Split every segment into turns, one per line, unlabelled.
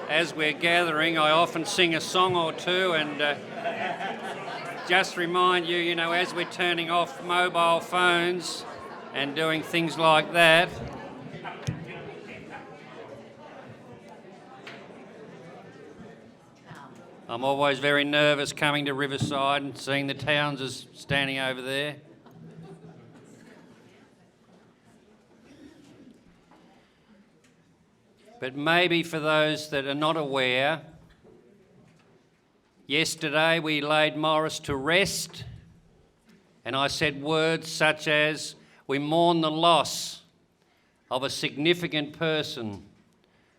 as we're gathering, I often sing a song or two and just remind you, as we're turning off mobile phones and doing things like that, I'm always very nervous coming to Riverside and seeing the Townses standing over there. But maybe for those that are not aware, yesterday we laid Maurice to rest, and I said words such as, we mourn the loss of a significant person,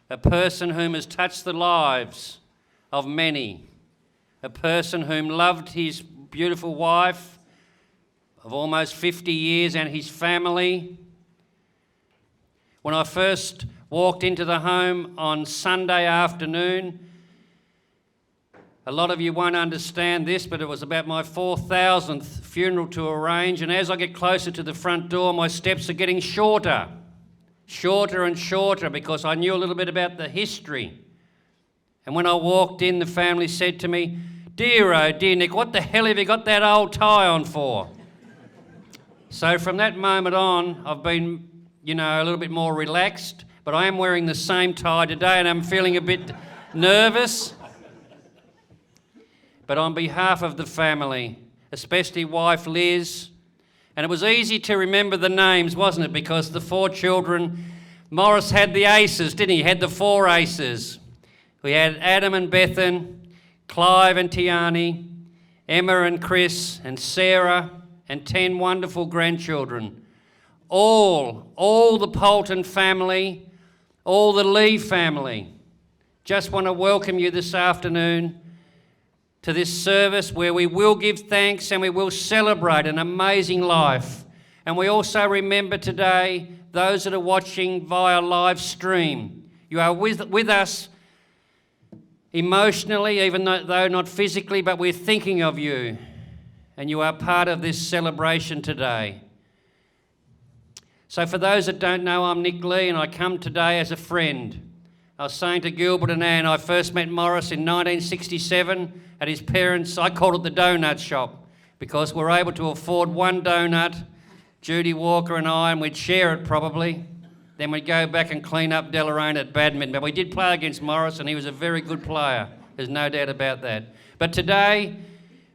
a person whom has touched the lives of many, a person whom loved his beautiful wife of almost 50 years and his family. When I first walked into the home on Sunday afternoon, a lot of you won't understand this, but it was about my 4,000th funeral to arrange, and as I get closer to the front door, my steps are getting shorter and shorter, because I knew a little bit about the history. And when I walked in, the family said to me, dear, oh dear Nick, what the hell have you got that old tie on for? So from that moment on, I've been, a little bit more relaxed, but I am wearing the same tie today and I'm feeling a bit nervous. But on behalf of the family, especially wife Liz, and it was easy to remember the names, wasn't it? Because the 4 children, Maurice had the aces, didn't he? He had the 4 aces. We had Adam and Bethan, Clive and Tiani, Emma and Chris and Sarah, and 10 wonderful grandchildren. All the Poulton family, all the Lee family. Just want to welcome you this afternoon to this service where we will give thanks and we will celebrate an amazing life. And we also remember today those that are watching via live stream. You are with us emotionally, even though not physically, but we're thinking of you. And you are part of this celebration today. So for those that don't know, I'm Nick Lee and I come today as a friend. I was saying to Gilbert and Anne, I first met Maurice in 1967 at his parents', I called it the donut shop, because we're able to afford one donut, Judy Walker and I, and we'd share it probably. Then we'd go back and clean up Deloraine at badminton. But we did play against Maurice and he was a very good player. There's no doubt about that. But today,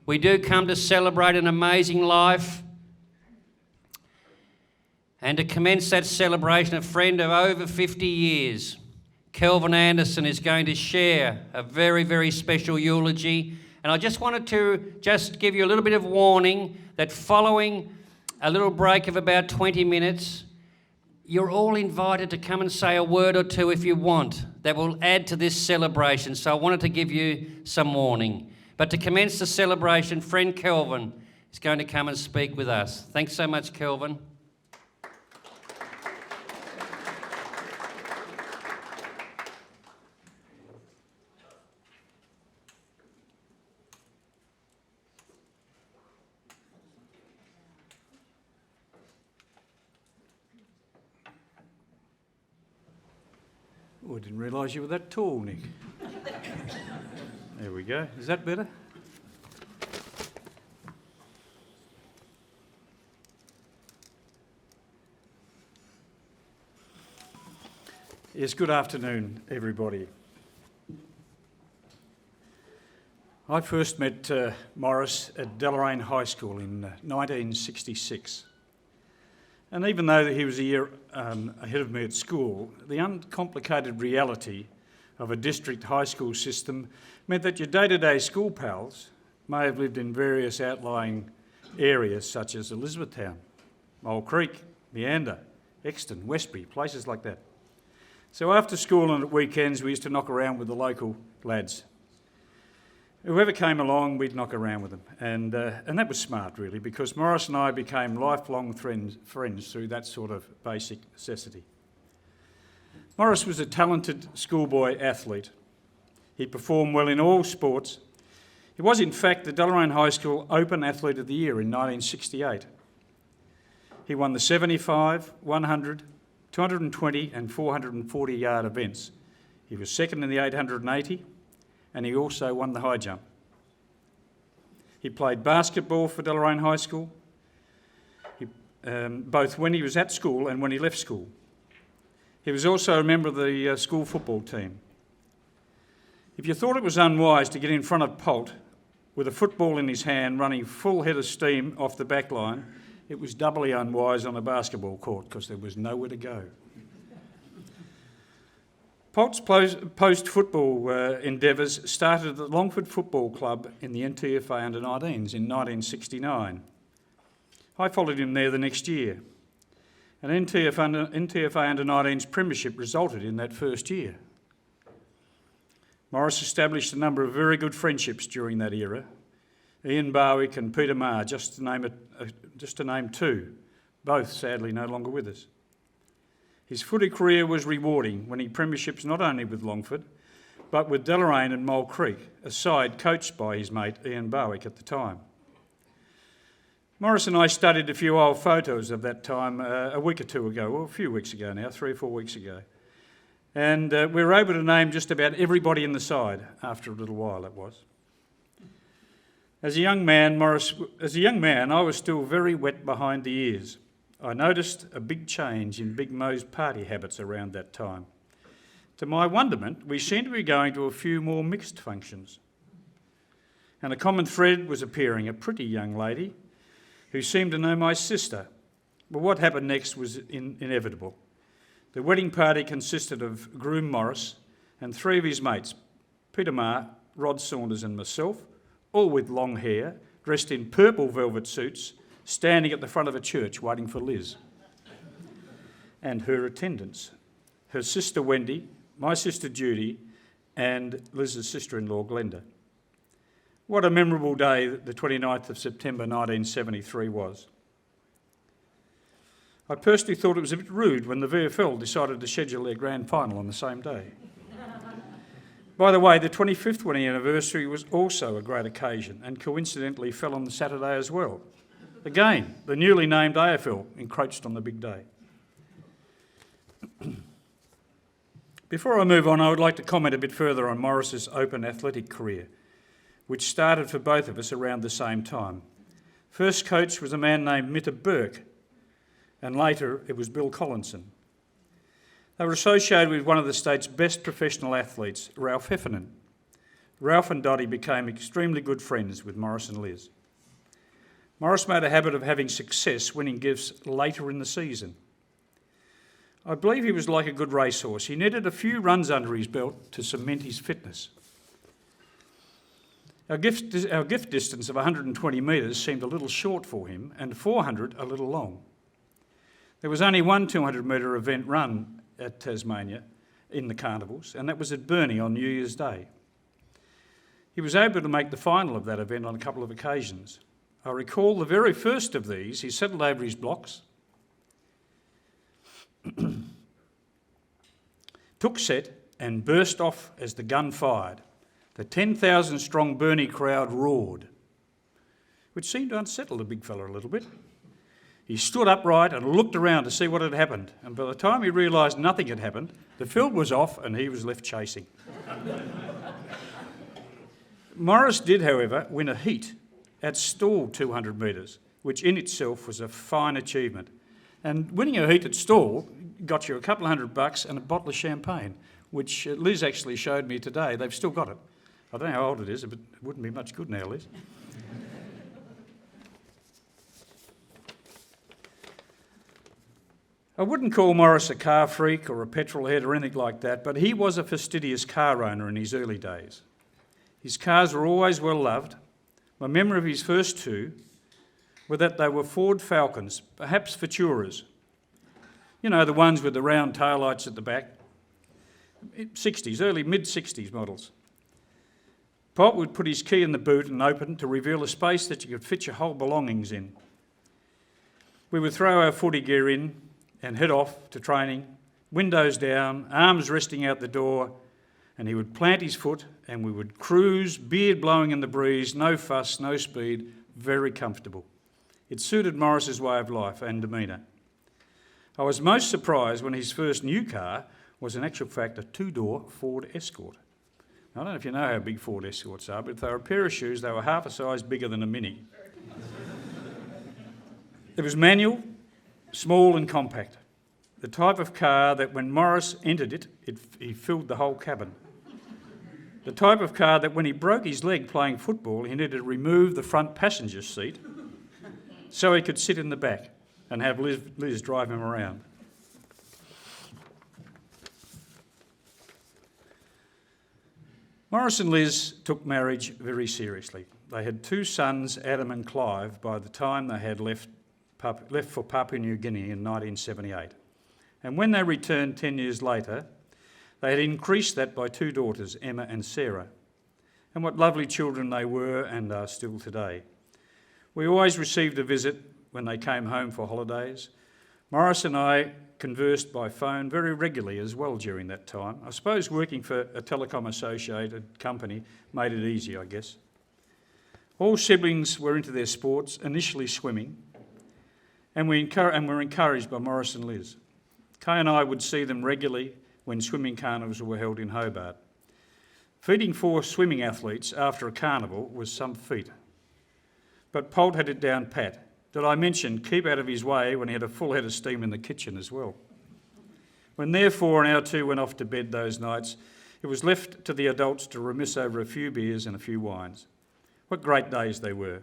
we do come to celebrate an amazing life. And to commence that celebration, a friend of over 50 years, Kelvin Anderson, is going to share a very, very special eulogy. And I just wanted to just give you a little bit of warning that following a little break of about 20 minutes, you're all invited to come and say a word or two if you want that will add to this celebration. So I wanted to give you some warning. But to commence the celebration, friend Kelvin is going to come and speak with us. Thanks so much, Kelvin.
Oh, I didn't realise you were that tall, Nick. There we go. Is that better? Yes, good afternoon, everybody. I first met Maurice at Deloraine High School in 1966. And even though he was a year ahead of me at school, the uncomplicated reality of a district high school system meant that your day-to-day school pals may have lived in various outlying areas such as Elizabethtown, Mole Creek, Meander, Exton, Westbury, places like that. So after school and at weekends, we used to knock around with the local lads. Whoever came along, we'd knock around with them. And that was smart, really, because Maurice and I became lifelong friends through that sort of basic necessity. Maurice was a talented schoolboy athlete. He performed well in all sports. He was, in fact, the Deloraine High School Open Athlete of the Year in 1968. He won the 75, 100, 220 and 440-yard events He was second in the 880, and he also won the high jump. He played basketball for Deloraine High School, both when he was at school and when he left school. He was also a member of the school football team. If you thought it was unwise to get in front of Poult with a football in his hand running full head of steam off the back line, it was doubly unwise on a basketball court because there was nowhere to go. Poult's post-football endeavours started at the Longford Football Club in the NTFA under-19s in 1969. I followed him there the next year. An NTFA under-19s premiership resulted in that first year. Maurice established a number of very good friendships during that era. Ian Barwick and Peter Marr, just to name two, both sadly no longer with us. His footy career was rewarding, winning premierships not only with Longford, but with Deloraine and Mole Creek, a side coached by his mate Ian Barwick at the time. Maurice and I studied a few old photos of that time a week or two ago, or a few weeks ago now, 3 or 4 weeks ago. And we were able to name just about everybody in the side after a little while, it was. As a young man, I was still very wet behind the ears. I noticed a big change in Big Mo's party habits around that time. To my wonderment, we seemed to be going to a few more mixed functions. And a common thread was appearing, a pretty young lady who seemed to know my sister. But what happened next was inevitable. The wedding party consisted of groom Maurice and 3 of his mates, Peter Marr, Rod Saunders and myself, all with long hair, dressed in purple velvet suits, standing at the front of a church waiting for Liz and her attendants, her sister Wendy, my sister Judy, and Liz's sister-in-law Glenda. What a memorable day the 29th of September 1973 was. I personally thought it was a bit rude when the VFL decided to schedule their grand final on the same day. By the way, the 25th wedding anniversary was also a great occasion and coincidentally fell on the Saturday as well. Again, the newly named AFL encroached on the big day. Before I move on, I would like to comment a bit further on Maurice's open athletic career, which started for both of us around the same time. First coach was a man named Mitter Burke, and later it was Bill Collinson. They were associated with one of the state's best professional athletes, Ralph Heffernan. Ralph and Dottie became extremely good friends with Maurice and Liz. Maurice made a habit of having success winning gifts later in the season. I believe he was like a good racehorse. He needed a few runs under his belt to cement his fitness. Our gift distance of 120 metres seemed a little short for him and 400 a little long. There was only one 200-metre event run at Tasmania in the carnivals, and that was at Burnie on New Year's Day. He was able to make the final of that event on a couple of occasions. I recall the very first of these, he settled over his blocks, took set and burst off as the gun fired. The 10,000-strong Burnie crowd roared, which seemed to unsettle the big fella a little bit. He stood upright and looked around to see what had happened, and by the time he realised nothing had happened, the field was off and he was left chasing. Maurice did, however, win a heat at Stawell 200 metres, which in itself was a fine achievement. And winning a heat at Stawell got you a couple of $100 and a bottle of champagne, which Liz actually showed me today. They've still got it. I don't know how old it is, but it wouldn't be much good now, Liz. I wouldn't call Maurice a car freak or a petrol head or anything like that, but he was a fastidious car owner in his early days. His cars were always well loved. My memory of his first two were that they were Ford Falcons, perhaps Futuras. You know, the ones with the round taillights at the back. 60s, early mid-60s models. Pop would put his key in the boot and open to reveal a space that you could fit your whole belongings in. We would throw our footy gear in and head off to training, windows down, arms resting out the door, and he would plant his foot and we would cruise, beard blowing in the breeze, no fuss, no speed, very comfortable. It suited Maurice's way of life and demeanour. I was most surprised when his first new car was in actual fact a two-door Ford Escort. Now, I don't know if you know how big Ford Escorts are, but if they were a pair of shoes, they were half a size bigger than a Mini. It was manual, small and compact. The type of car that when Maurice entered it, he filled the whole cabin. The type of car that when he broke his leg playing football, he needed to remove the front passenger seat so he could sit in the back and have Liz drive him around. Maurice and Liz took marriage very seriously. They had two sons, Adam and Clive, by the time they had left for Papua New Guinea in 1978. And when they returned 10 years later, they had increased that by two daughters, Emma and Sarah. And what lovely children they were and are still today. We always received a visit when they came home for holidays. Maurice and I conversed by phone very regularly as well during that time. I suppose working for a telecom associated company made it easy, I guess. All siblings were into their sports, initially swimming, and were encouraged by Maurice and Liz. Kay and I would see them regularly when swimming carnivals were held in Hobart. Feeding 4 swimming athletes after a carnival was some feat. But Poult had it down pat. Did I mention keep out of his way when he had a full head of steam in the kitchen as well? When therefore and our two went off to bed those nights, it was left to the adults to reminisce over a few beers and a few wines. What great days they were.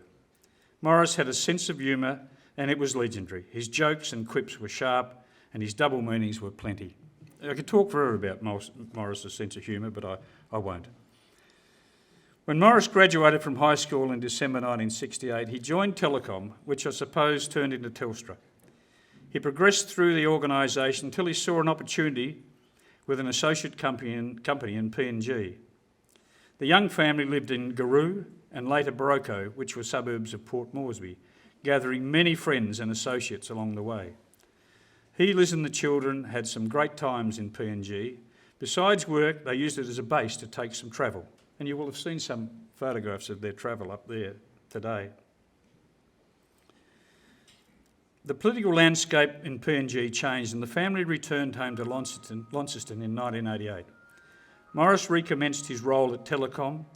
Maurice had a sense of humour and it was legendary. His jokes and quips were sharp and his double meanings were plenty. I could talk forever about Maurice's sense of humour, but I won't. When Maurice graduated from high school in December 1968, he joined Telecom, which I suppose turned into Telstra. He progressed through the organisation until he saw an opportunity with an associate company in PNG. The young family lived in Garoo and later Baroko, which were suburbs of Port Moresby, gathering many friends and associates along the way. He, Liz and the children had some great times in PNG. Besides work, they used it as a base to take some travel. And you will have seen some photographs of their travel up there today. The political landscape in PNG changed and the family returned home to Launceston in 1988. Maurice recommenced his role at Telecom.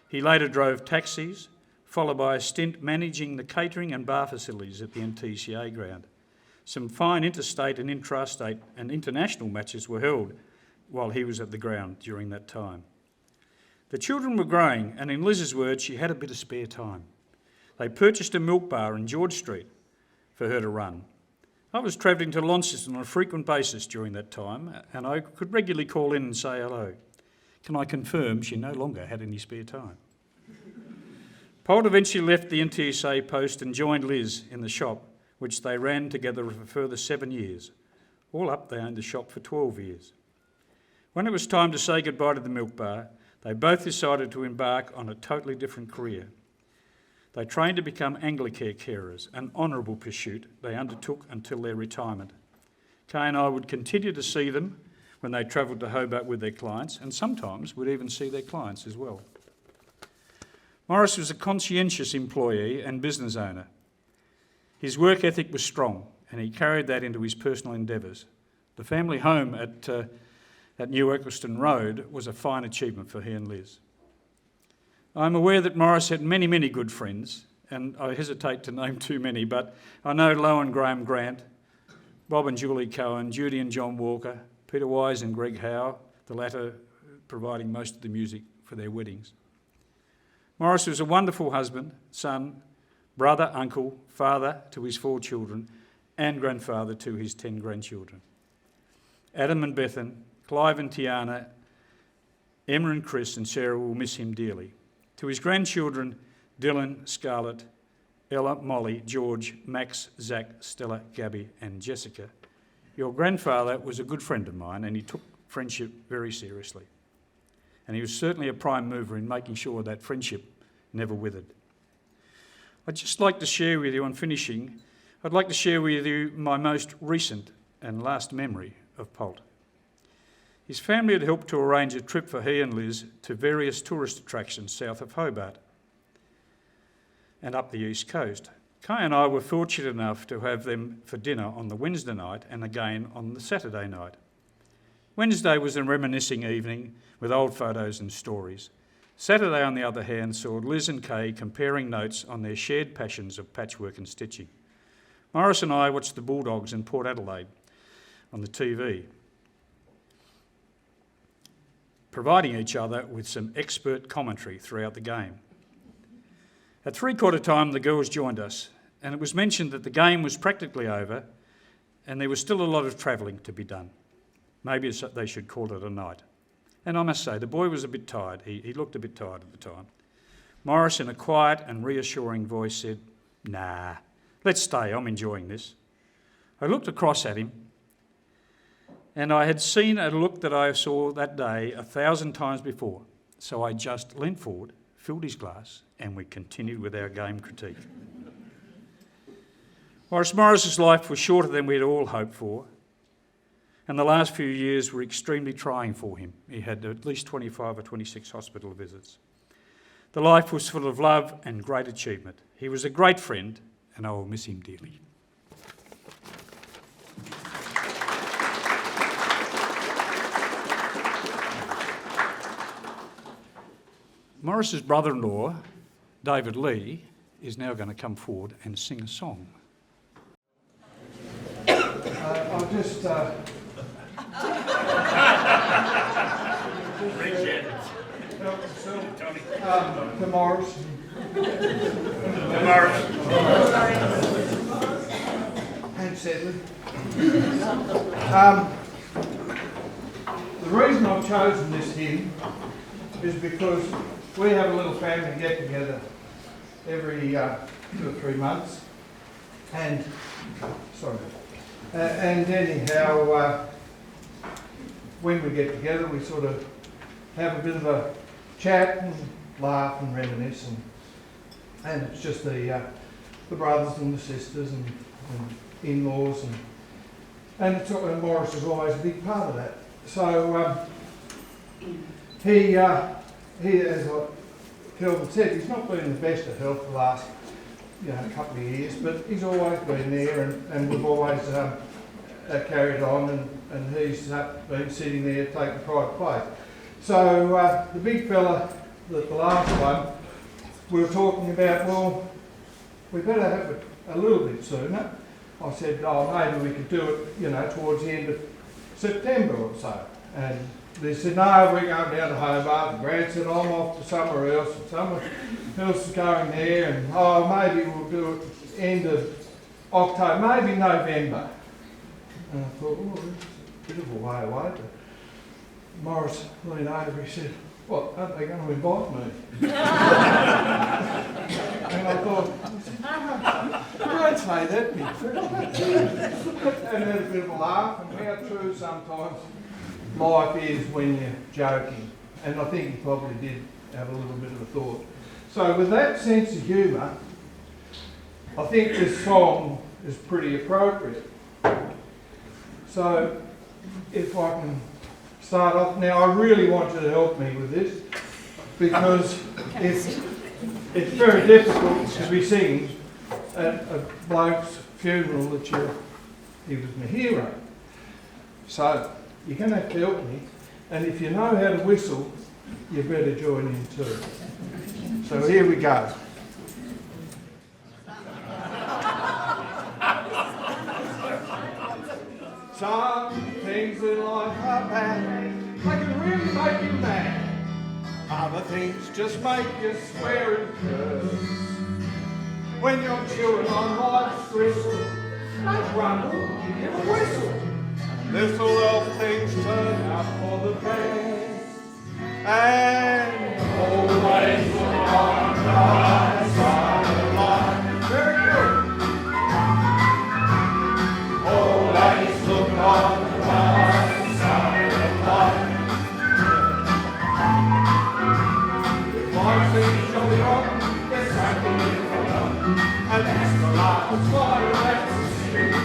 He later drove taxis, followed by a stint managing the catering and bar facilities at the NTCA ground. Some fine interstate and intrastate and international matches were held while he was at the ground during that time. The children were growing, and in Liz's words, she had a bit of spare time. They purchased a milk bar in George Street for her to run. I was travelling to Launceston on a frequent basis during that time, and I could regularly call in and say hello. Can I confirm she no longer had any spare time? Poult eventually left the NTSA post and joined Liz in the shop, which they ran together for a further 7 years. All up, they owned the shop for 12 years. When it was time to say goodbye to the milk bar, they both decided to embark on a totally different career. They trained to become Anglicare carers, an honourable pursuit they undertook until their retirement. Kay and I would continue to see them when they travelled to Hobart with their clients, and sometimes would even see their clients as well. Maurice was a conscientious employee and business owner. His work ethic was strong, and he carried that into his personal endeavours. The family home at New Eccleston Road was a fine achievement for he and Liz. I'm aware that Maurice had many, many good friends, and I hesitate to name too many, but I know Lo and Graham Grant, Bob and Julie Cohen, Judy and John Walker, Peter Wise and Greg Howe, the latter providing most of the music for their weddings. Maurice was a wonderful husband, son, brother, uncle, father to his 4 children, and grandfather to his 10 grandchildren. Adam and Bethan, Clive and Tiana, Emma and Chris and Sarah will miss him dearly. To his grandchildren, Dylan, Scarlett, Ella, Molly, George, Max, Zach, Stella, Gabby and Jessica. Your grandfather was a good friend of mine and he took friendship very seriously. And he was certainly a prime mover in making sure that friendship never withered. I'd just like to share with you, on finishing, I'd like to share with you my most recent and last memory of Poult. His family had helped to arrange a trip for he and Liz to various tourist attractions south of Hobart and up the east coast. Kay and I were fortunate enough to have them for dinner on the Wednesday night and again on the Saturday night. Wednesday was a reminiscing evening with old photos and stories. Saturday, on the other hand, saw Liz and Kay comparing notes on their shared passions of patchwork and stitching. Maurice and I watched the Bulldogs in Port Adelaide on the TV, providing each other with some expert commentary throughout the game. At three-quarter time, the girls joined us, and it was mentioned that the game was practically over and there was still a lot of travelling to be done. Maybe they should call it a night. And I must say, the boy was a bit tired. He looked a bit tired at the time. Maurice, in a quiet and reassuring voice, said, "Nah, let's stay, I'm enjoying this." I looked across at him, and I had seen a look that I saw that day 1,000 times before. So I just leant forward, filled his glass, and we continued with our game critique. Maurice's life was shorter than we had all hoped for, and the last few years were extremely trying for him. He had at least 25 or 26 hospital visits. The life was full of love and great achievement. He was a great friend, and I will miss him dearly. Maurice's brother-in-law, David Lee, is now going to come forward and sing a song.
I'll just to Maurice. And Sedley. The reason I've chosen this hymn is because we have a little family get-together every 2 or 3 months, and anyhow, when we get together, we sort of have a bit of a chat and laugh and reminisce, and it's just the brothers and the sisters and in-laws, and Maurice is always a big part of that. So he, as Kelvin said, he's not been in the best of health the last couple of years, but he's always been there, and we've always carried on, and he's been sitting there taking pride of place. So the big fella, the last one, we were talking about, well, we better have it a little bit sooner. I said, oh, maybe we could do it, towards the end of September or so. And they said, no, we're going down to Hobart. And Grant said, I'm off to somewhere else, and someone else is going there, and maybe we'll do it end of October, maybe November. And I thought, oh, that's a bit of a way away. But Maurice leaned over, he said, what, aren't they going to invite me? And I thought, don't say that, big fella. And had a bit of a laugh, and how true sometimes life is when you're joking. And I think he probably did have a little bit of a thought. So with that sense of humour, I think this song is pretty appropriate. So if I can start off now, I really want you to help me with this, because it's very difficult to be singing at a bloke's funeral that he was my hero. So you're going to have to help me, and if you know how to whistle, you better join in too. So here we go. Some things in life are bad, they can really make you mad. Other things just make you swear and curse. When you're chewing on life's gristle, don't grumble, give a whistle. This'll help things turn out for the best. And always look on the right side of life. Very good. Always look on the right side of life. If life seems jolly rotten, there's something in the wrong. And that's the life of fire, that's the street.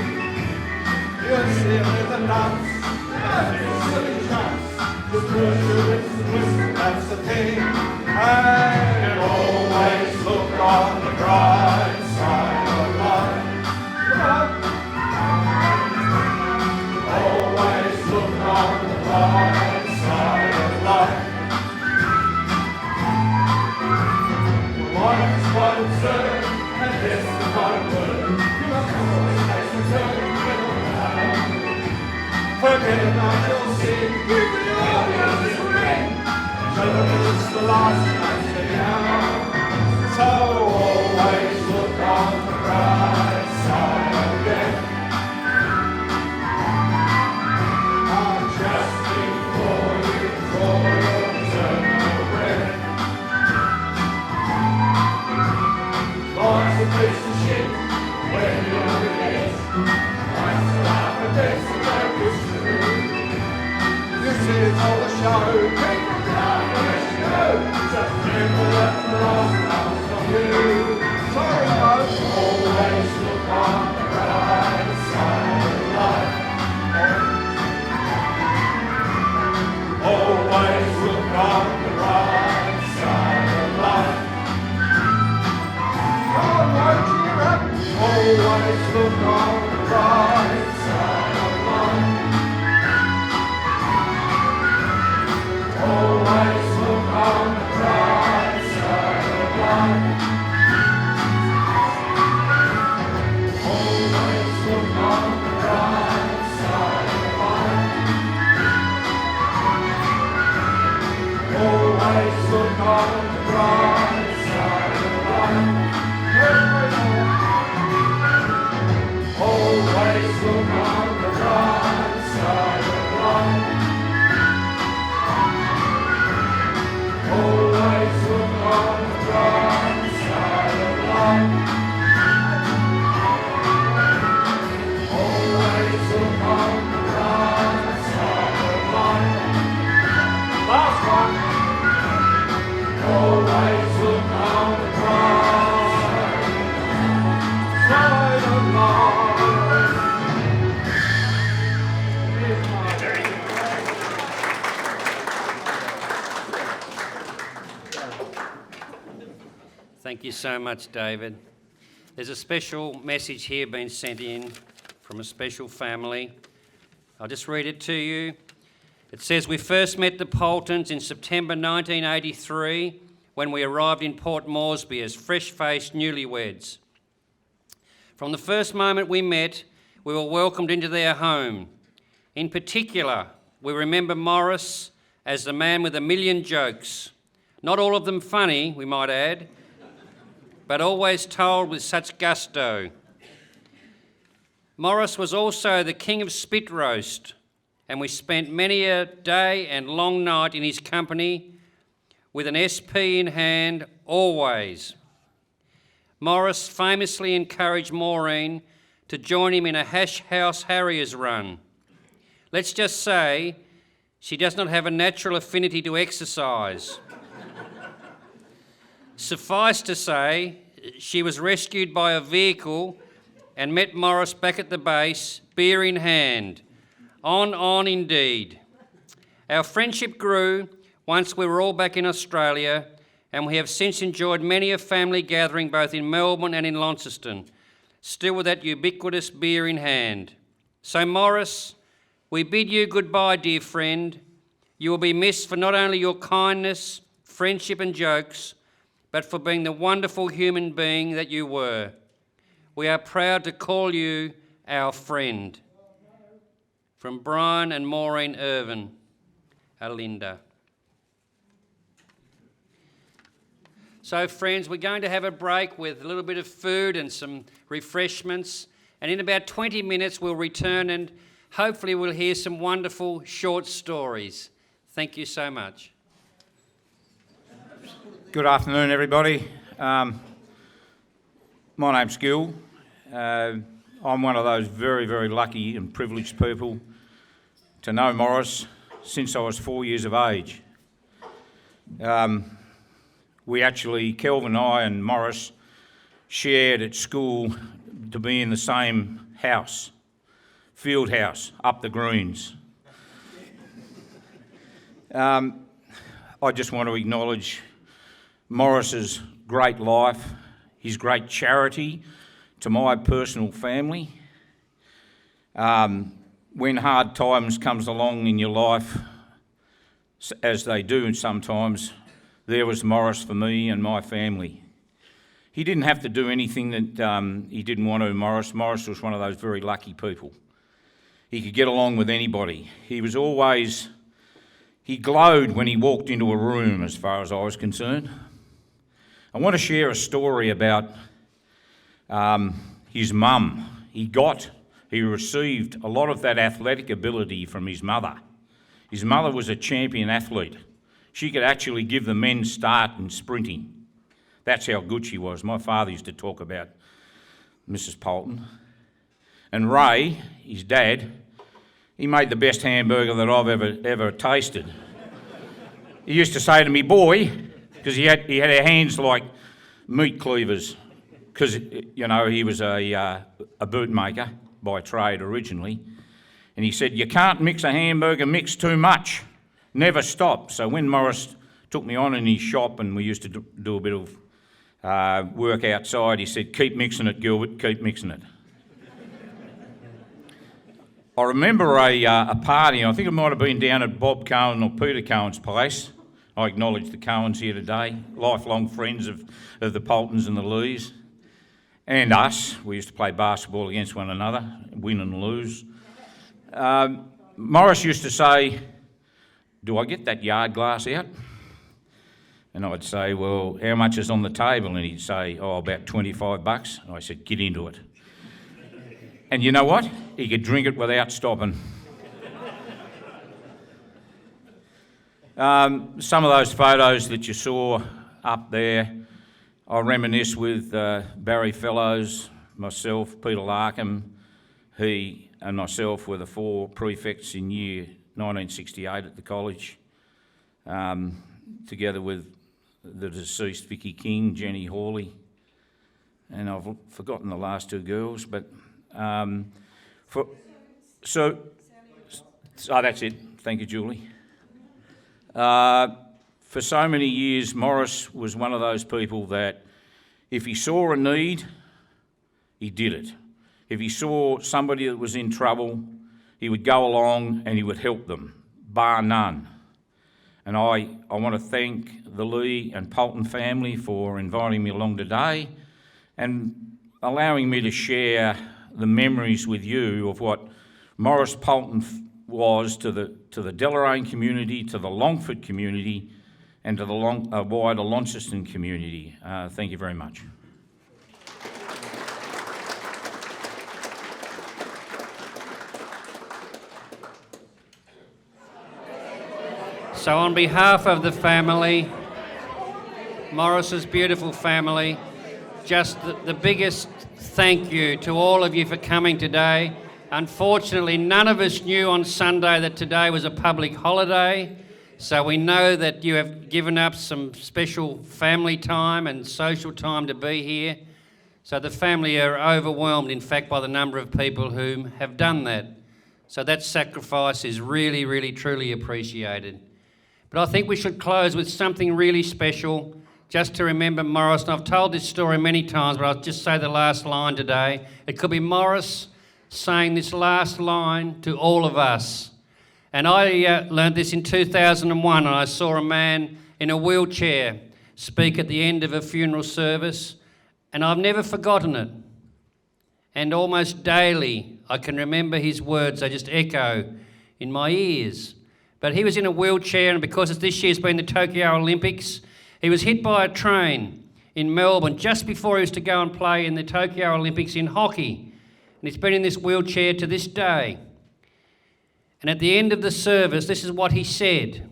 You're silly the nuts, that's a silly chance. The pressure is the whistle, that's the thing. And always look on the bright side of life. Come on. Always look on the bright
again I shall sing. Give me all the others ring. It's the last night anyhow. So always look on the bright side of death. Just before you draw your eternal breath. Life's a piece of shit when you're the best. Life's a laugh and death's a joke, it's true. This is all the show, people laugh and let you go. Just remember that the last comes from you. Sorry, folks. Always look on the bright side of life. Always look on the right side of life. Oh, won't you up? Always look on the right side of life. Always look on the right side of life. Always look on the right side of life. Always look on the bright side of life. Always look on the bright side of life. Always look on the bright side of life. Always look on the bright side of life. Last one. Always look on the bright side of life.
Thank you so much, David. There's a special message here being sent in from a special family. I'll just read it to you. It says, we first met the Poultons in September 1983 when we arrived in Port Moresby as fresh-faced newlyweds. From the first moment we met, we were welcomed into their home. In particular, we remember Maurice as the man with a million jokes. Not all of them funny, we might add, but always told with such gusto. Maurice was also the king of spit roast, and we spent many a day and long night in his company with an SP in hand, always. Maurice famously encouraged Maureen to join him in a Hash House Harriers run. Let's just say she does not have a natural affinity to exercise. Suffice to say, she was rescued by a vehicle and met Maurice back at the base, beer in hand. On indeed. Our friendship grew once we were all back in Australia, and we have since enjoyed many a family gathering both in Melbourne and in Launceston, still with that ubiquitous beer in hand. So Maurice, we bid you goodbye, dear friend. You will be missed for not only your kindness, friendship and jokes, but for being the wonderful human being that you were. We are proud to call you our friend. From Brian and Maureen Irvin, Alinda. So friends, we're going to have a break with a little bit of food and some refreshments, and in about 20 minutes we'll return and hopefully we'll hear some wonderful short stories. Thank you so much.
Good afternoon, everybody. My name's Gil. I'm one of those very, very lucky and privileged people to know Maurice since I was 4 years of age. We actually, Kelvin and I and Maurice, shared at school to be in the same house, field house, up the greens. I just want to acknowledge Maurice's great life, his great charity to my personal family. When hard times comes along in your life, as they do sometimes, there was Maurice for me and my family. He didn't have to do anything that he didn't want to, Maurice. Maurice was one of those very lucky people. he could get along with anybody. He glowed when he walked into a room, as far as I was concerned. I want to share a story about his mum. He received a lot of that athletic ability from his mother. His mother was a champion athlete. She could actually give the men start in sprinting. That's how good she was. My father used to talk about Mrs. Poulton. And Ray, his dad, he made the best hamburger that I've ever tasted. He used to say to me, boy, because he had hands like meat cleavers, because, you know, he was a boot maker by trade originally. And he said, you can't mix a hamburger, mix too much. Never stop. So when Maurice took me on in his shop and we used to do a bit of work outside, he said, keep mixing it, Gilbert, keep mixing it. I remember a party, I think it might have been down at Bob Cohen or Peter Cohen's place. I acknowledge the Cohens here today, lifelong friends of the Poultons and the Lees, and us. We used to play basketball against one another, win and lose. Maurice used to say, do I get that yard glass out? And I'd say, well, how much is on the table? And he'd say, oh, about $25. And I said, get into it. And you know what? He could drink it without stopping. Some of those photos that you saw up there, I reminisce with Barry Fellows, myself, Peter Larkham. He and myself were the 4 prefects in year 1968 at the college, together with the deceased Vicky King, Jenny Hawley, and I've forgotten the last 2 girls, but that's it. Thank you, Julie. For so many years, Maurice was one of those people that if he saw a need, he did it. If he saw somebody that was in trouble, he would go along and he would help them, bar none. And I want to thank the Lee and Poulton family for inviting me along today and allowing me to share the memories with you of what Maurice Poulton was to the Deloraine community, to the Longford community, and to the wider Launceston community. Thank you very much.
So on behalf of the family, Maurice's beautiful family, just the biggest thank you to all of you for coming today. Unfortunately, none of us knew on Sunday that today was a public holiday, so we know that you have given up some special family time and social time to be here. So the family are overwhelmed, in fact, by the number of people who have done that. So that sacrifice is really, really, truly appreciated. But I think we should close with something really special, just to remember Maurice. And I've told this story many times, but I'll just say the last line today. It could be Maurice saying this last line to all of us. And I learned this in 2001, and I saw a man in a wheelchair speak at the end of a funeral service, and I've never forgotten it. And almost daily I can remember his words, they just echo in my ears. But he was in a wheelchair, and because this year's been the Tokyo Olympics, he was hit by a train in Melbourne just before he was to go and play in the Tokyo Olympics in hockey. And he's been in this wheelchair to this day. And at the end of the service, this is what he said.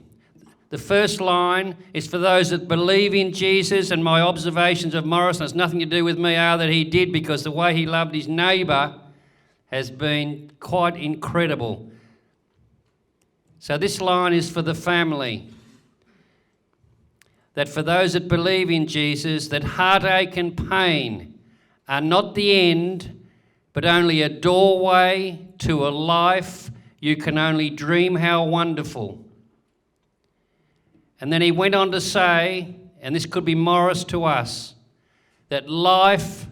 The first line is for those that believe in Jesus, and my observations of Maurice, and it's nothing to do with me, are that he did, because the way he loved his neighbour has been quite incredible. So this line is for the family. That for those that believe in Jesus, that heartache and pain are not the end, but only a doorway to a life you can only dream how wonderful. And then he went on to say, and this could be Maurice to us, that life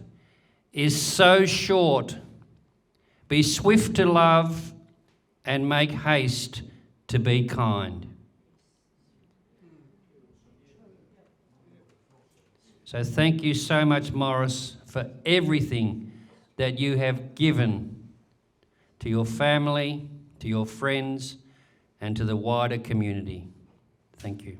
is so short. Be swift to love and make haste to be kind. So thank you so much, Maurice, for everything that you have given to your family, to your friends, and to the wider community. Thank you.